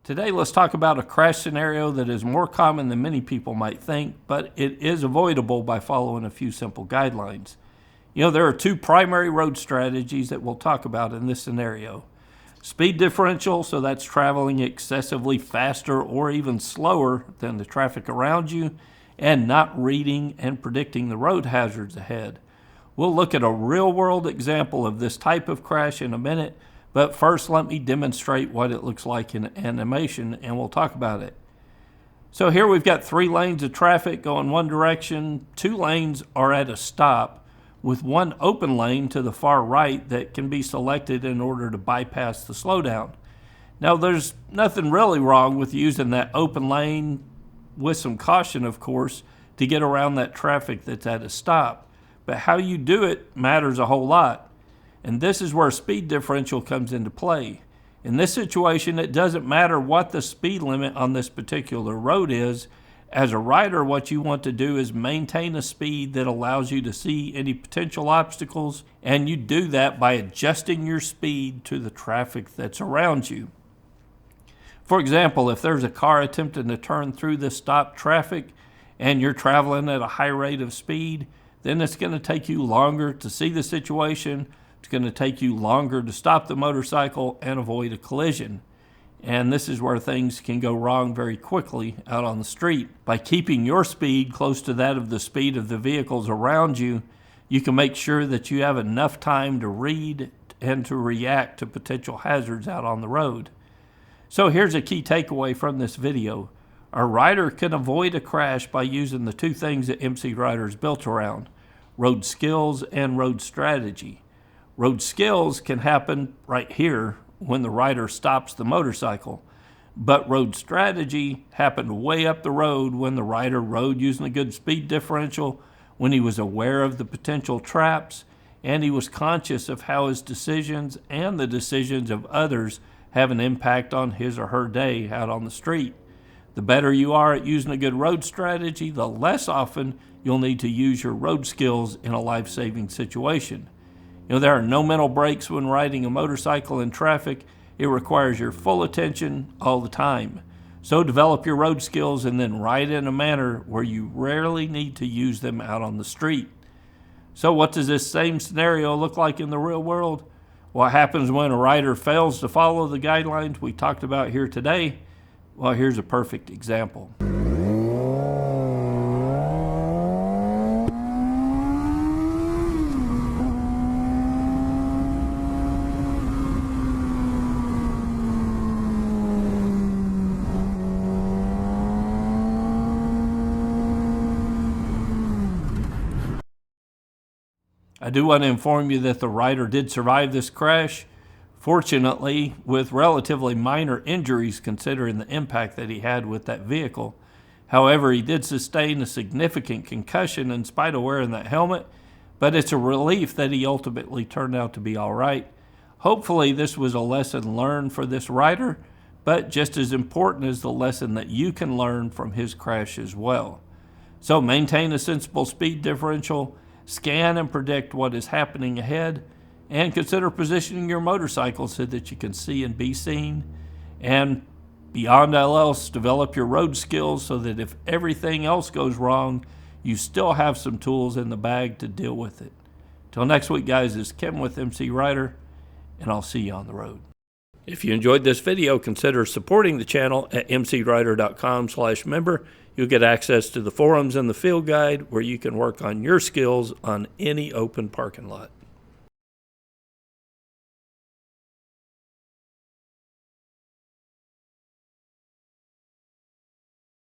Today, let's talk about a crash scenario that is more common than many people might think, but it is avoidable by following a few simple guidelines. There are two primary road strategies that we'll talk about in this scenario. Speed differential, so that's traveling excessively faster or even slower than the traffic around you, and not reading and predicting the road hazards ahead. We'll look at a real-world example of this type of crash in a minute, but first let me demonstrate what it looks like in animation, and we'll talk about it. So here we've got 3 lanes of traffic going one direction. 2 lanes are at a stop, with one open lane to the far right that can be selected in order to bypass the slowdown. Now, there's nothing really wrong with using that open lane, with some caution, of course, to get around that traffic that's at a stop. But how you do it matters a whole lot. And this is where speed differential comes into play. In this situation, it doesn't matter what the speed limit on this particular road is. As a rider, what you want to do is maintain a speed that allows you to see any potential obstacles, and you do that by adjusting your speed to the traffic that's around you. For example, if there's a car attempting to turn through this stopped traffic and you're traveling at a high rate of speed, then it's going to take you longer to see the situation. It's going to take you longer to stop the motorcycle and avoid a collision. And this is where things can go wrong very quickly out on the street. By keeping your speed close to that of the speed of the vehicles around you, you can make sure that you have enough time to read and to react to potential hazards out on the road. So here's a key takeaway from this video. A rider can avoid a crash by using the 2 things that MCrider is built around: road skills and road strategy. Road skills can happen right here when the rider stops the motorcycle, but road strategy happened way up the road when the rider rode using a good speed differential, when he was aware of the potential traps, and he was conscious of how his decisions and the decisions of others have an impact on his or her day out on the street. The better you are at using a good road strategy, the less often you'll need to use your road skills in a life-saving situation. There are no mental breaks when riding a motorcycle in traffic. It requires your full attention all the time. So develop your road skills and then ride in a manner where you rarely need to use them out on the street. So what does this same scenario look like in the real world? What happens when a rider fails to follow the guidelines we talked about here today? Well, here's a perfect example. I do want to inform you that the rider did survive this crash, fortunately with relatively minor injuries considering the impact that he had with that vehicle. However, he did sustain a significant concussion in spite of wearing that helmet, but it's a relief that he ultimately turned out to be all right. Hopefully this was a lesson learned for this rider, but just as important is the lesson that you can learn from his crash as well. So maintain a sensible speed differential, scan and predict what is happening ahead, and consider positioning your motorcycle so that you can see and be seen. And beyond all else, develop your road skills so that if everything else goes wrong, you still have some tools in the bag to deal with it. Till next week, guys, this is Kevin with MCrider, and I'll see you on the road. If you enjoyed this video, consider supporting the channel at mcrider.com/member. You'll get access to the forums and the field guide where you can work on your skills on any open parking lot.